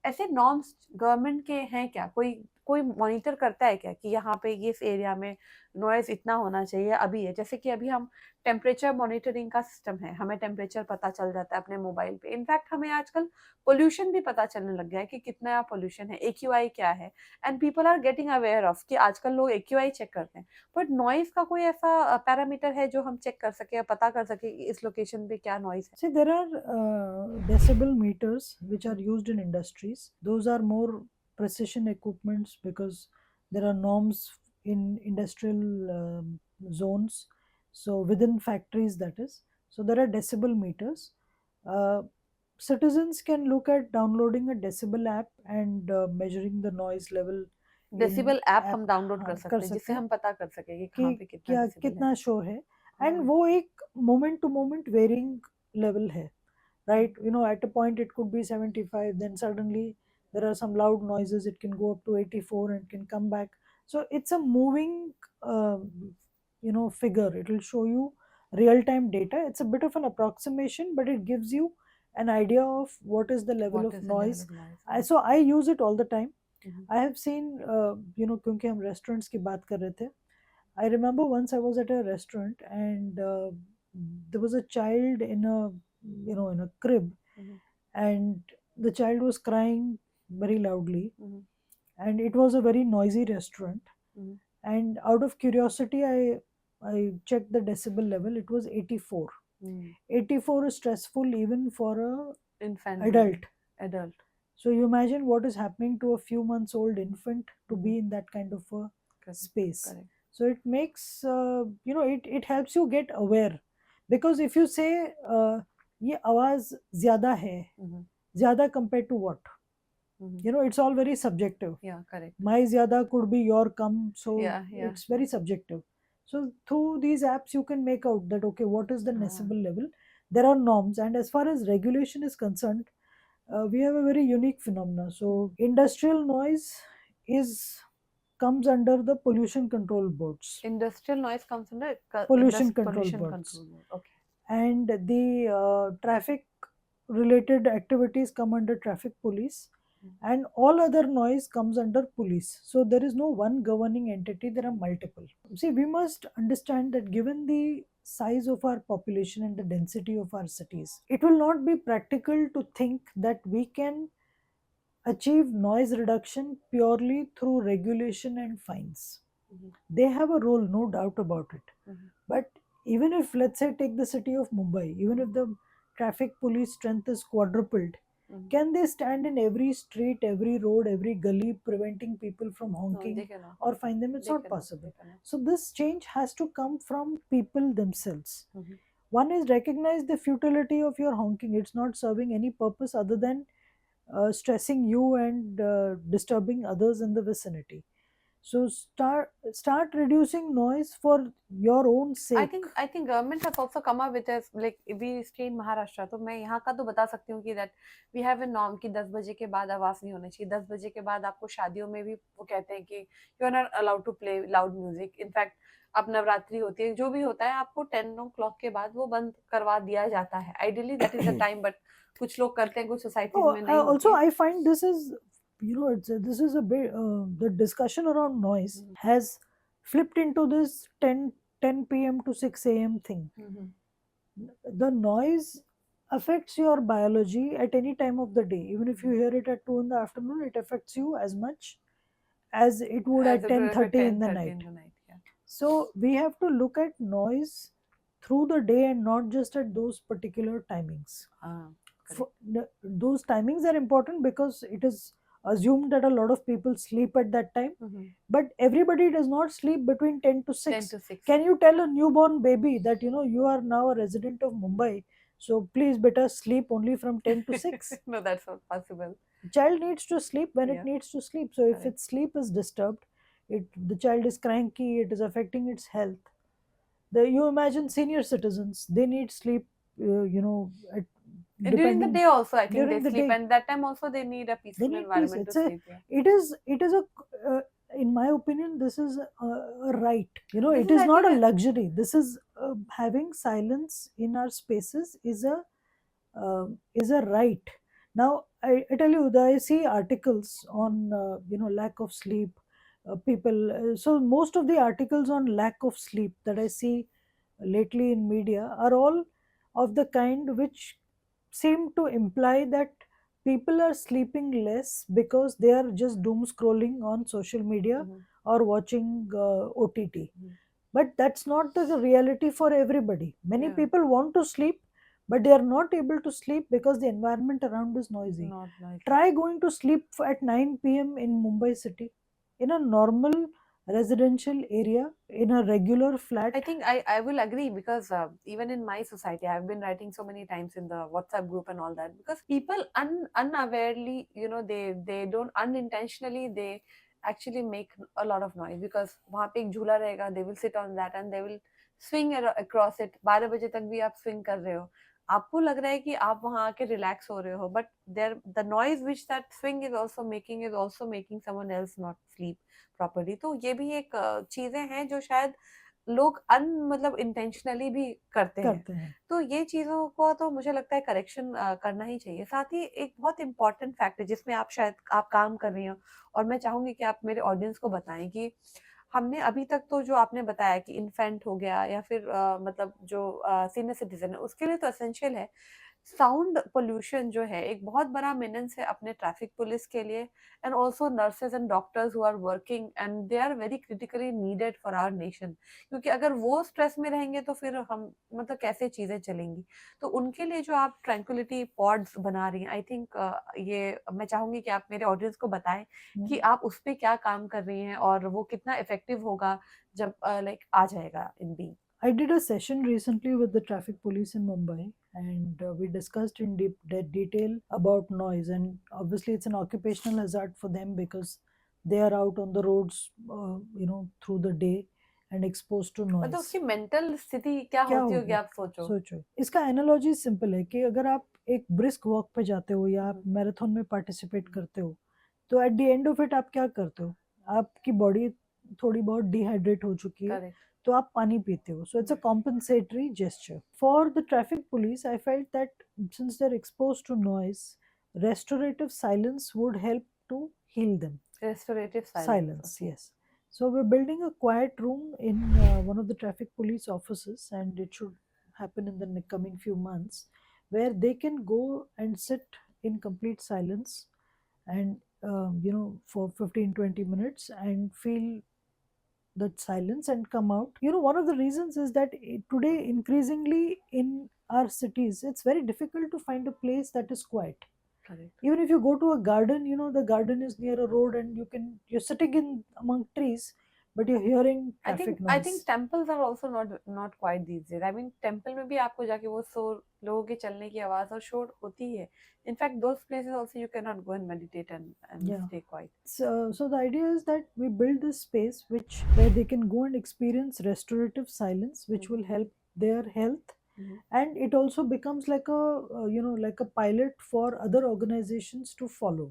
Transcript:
ऐसे norms government के हैं क्या? कोई कोई मॉनिटर करता है क्या कि यहाँ पे ये इस एरिया में नॉइज इतना होना चाहिए? अभी है जैसे कि अभी हम टेम्परेचर मॉनिटरिंग का सिस्टम है, हमें टेम्परेचर पता चल जाता है अपने मोबाइल पे। इनफैक्ट हमें आजकल पोल्यूशन भी पता चलने लग गया है कि कितना पोल्यूशन है, एक्यूआई क्या है, and people are getting aware of कि आजकल लोग एक्यूआई चेक करते हैं। बट नॉइज का कोई ऐसा पैरामीटर है जो हम चेक कर सके या पता कर सके कि इस लोकेशन पे क्या noise See, there are decibel meters which are used in industries. Those are more precision equipments because there are norms in industrial zones. So, within factories, that is. So, there are decibel meters. Uh, Citizens can look at downloading a decibel app and measuring the noise level है? in decibel app app. हम download कर हाँ, कर सकते हैं जिससे सकते हैं हम पता कर सके कि कहाँ कि पे कितना क्या डेसिबल है। कितना शोर है. एंड हाँ। वो एक moment to moment varying level है, right? You know, at a point it could be 75, then suddenly there are some loud noises, it can go up to 84 and can come back. So it's a moving uh, figure. It will show you real time data. It's a bit of an approximation, but it gives you an idea of what is the level what of is the level noise. Of noise? So I use it all the time. Mhm. I have seen, क्योंकि हम restaurants की बात कर रहे थे, I remember once I was at a restaurant and there was a child in a, in a crib, Mhm. and the child was crying very loudly, Mhm. and it was a very noisy restaurant. Mhm. And out of curiosity, I checked the decibel level. It was 84. Mhm. 84 is stressful even for a Infant baby, adult. adult. So you imagine what is happening to a few months old infant to Mhm. be in that kind of a Correct, space. correct. So it makes, it helps you get aware, because if you say ये आवाज ज्यादा है, Mhm. ज्यादा compared to what, Mhm. it's all very subjective. Yeah, correct. My zyada could be your come, so Yeah, yeah. it's very subjective. So through these apps you can make out that, okay, what is the हाँ. decibel level. There are norms, and as far as regulation is concerned, we have a very unique phenomena. So industrial noise is comes under the pollution control boards. Industrial noise comes under Pollution control pollution boards. control board. Okay. And the traffic related activities come under traffic police, Mhm. and all other noise comes under police. So there is no one governing entity, there are multiple. See, we must understand that given the size of our population and the density of our cities, it will not be practical to think that we can achieve noise reduction purely through regulation and fines. Mhm. They have a role, no doubt about it. Mhm. But even if, let's say, take the city of Mumbai, even if the traffic police strength is quadrupled, Mhm. can they stand in every street, every road, every gully, preventing people from No, they honking cannot. or fine them? It's They not cannot. They possible. cannot. So, this change has to come from people themselves. Mhm. One is recognize the futility of your honking. It's not serving any purpose other than stressing you and disturbing others in the vicinity. So start reducing noise for your own sake. I think government has also come up with a like we stay in Maharashtra, तो मैं यहाँ का तो बता सकती हूँ कि that we have a norm कि 10 बजे के बाद आवाज नहीं होनी चाहिए। 10 बजे के बाद आपको शादियों में भी वो कहते हैं कि you are not allowed to play loud music. In fact अब नवरात्रि होती है, जो भी होता है आपको 10 o'clock के बाद वो बंद करवा दिया जाता है। Ideally that is the time, but कुछ लोग करते हैं, कुछ सोसाइटीज Oh, में नहीं होती also है। I find this is, this is a bit, the discussion around noise hmm, has flipped into this 10 p.m. to 6 a.m. thing. Hmm, The noise affects your biology at any time of the day. Even if you hear it at 2 in the afternoon, it affects you as much as it would as at it would affect 10:30 in the 10:30 night. in the night. Yeah. So we have to look at noise through the day and not just at those particular timings. हाँ, correct. For, those timings are important because it is assumed that a lot of people sleep at that time, but everybody does not sleep between 10 to 10 6. to 6. Can you tell a newborn baby that, you are now a resident of Mumbai, so please better sleep only from 10 to 6? No, that's not possible. The child needs to sleep when it Yeah, needs to sleep. So if correct. its sleep is disturbed, the child is cranky, it is affecting its health. You imagine senior citizens, they need sleep, And during the depending day also, I think they during the sleep, day. and that time also they need a They peaceful need peace. environment to sleep. Yeah. It is a, in my opinion, this is a right. This It is, is I not think, a luxury. This is, having silence in our spaces is a right. Now, I tell you that I see articles on lack of sleep. People. So most of the articles on lack of sleep that I see lately in media are all of the kind which seem to imply that people are sleeping less because they are just doom scrolling on social media Mhm. or watching OTT. Mhm. But that's not the reality for everybody. Many Yeah, people want to sleep, but they are not able to sleep because the environment around is noisy. not noisy. Try going to sleep at 9 p.m. in Mumbai city, in a normal residential area, in a regular flat. I think I will agree because even in my society, I've been writing so many times in the WhatsApp group and all that because people unawarely, they don't unintentionally they actually make a lot of noise because वहाँ पे एक झूला रहेगा, they will sit on that and they will swing across it. 12 बजे तक भी आप swing कर रहे हो, आपको लग रहा है कि आप वहाँ आके रिलैक्स हो रहे हो, but there the noise which that swing is also making someone else not sleep properly. तो ये भी एक चीजें हैं जो शायद लोग मतलब इंटेंशनली भी करते हैं. करते हैं. तो ये चीजों को तो मुझे लगता है करेक्शन करना ही चाहिए. साथ ही एक बहुत इंपॉर्टेंट फैक्ट है जिसमें आप काम कर रही हो और मैं चाहूंगी कि आप मेरे ऑडियंस को बताएं कि हमने अभी तक तो जो आपने बताया कि इन्फेंट हो गया या फिर मतलब जो सीनियर सिटीजन है उसके लिए तो एसेंशियल है. साउंड पोल्यूशन जो है एक बहुत बड़ा मेनेंस है अपने ट्रैफिक पुलिस के लिए and also nurses and doctors who are working and they are very critically needed for our nation. क्योंकि अगर वो स्ट्रेस में रहेंगे तो फिर हम मतलब कैसे चीजें चलेंगी. तो उनके लिए जो आप ट्रैंक्विलिटी पॉड्स बना रही हैं, आई थिंक ये मैं चाहूंगी कि आप मेरे ऑडियंस को बताएं कि आप उस पे क्या काम कर रही हैं और वो कितना इफेक्टिव होगा जब लाइक आ जाएगा in being. I did a session recently with the traffic police in Mumbai, and we discussed in detail about noise. And obviously, it's an occupational hazard for them because they are out on the roads, through the day and exposed to मतलब noise. उसकी mental स्थिति क्या क्या होती होगी होगी आप सोचो. सोचो. इसका एनालॉजी सिंपल है कि अगर आप एक ब्रिस्क वॉक पे जाते हो या आप हम्म. मैराथन में पार्टिसिपेट करते हो, तो at the end of it आप क्या करते हो? आपकी बॉडी थोड़ी बहुत डिहाइड्रेट हो चुकी है, करेक्ट. तो आप पानी पीते हो. So it's a compensatory gesture. For the traffic police I felt that since they are expose to noise, restorative silence would help to heal them. Restorative silence. Silence, yes. So we're building a quiet room in one of the traffic police offices, and it should happen in the coming few months, where they can go and sit in complete silence and for 15-20 minutes and feel that silence and come out. One of the reasons is that today increasingly in our cities it's very difficult to find a place that is quiet. Correct. Even if you go to a garden, the garden is near a road and you're sitting in among trees, but you're hearing traffic I think noise. Temples are also not quiet these days. I mean temple में भी आपको जाके वो शोर, लोगों के चलने की आवाज और शोर होती है. In fact those places also you can not go and meditate and Yeah. Stay quiet. So the idea is that we build this space where they can go and experience restorative silence, which will help their health, and it also becomes like a like a pilot for other organizations to follow.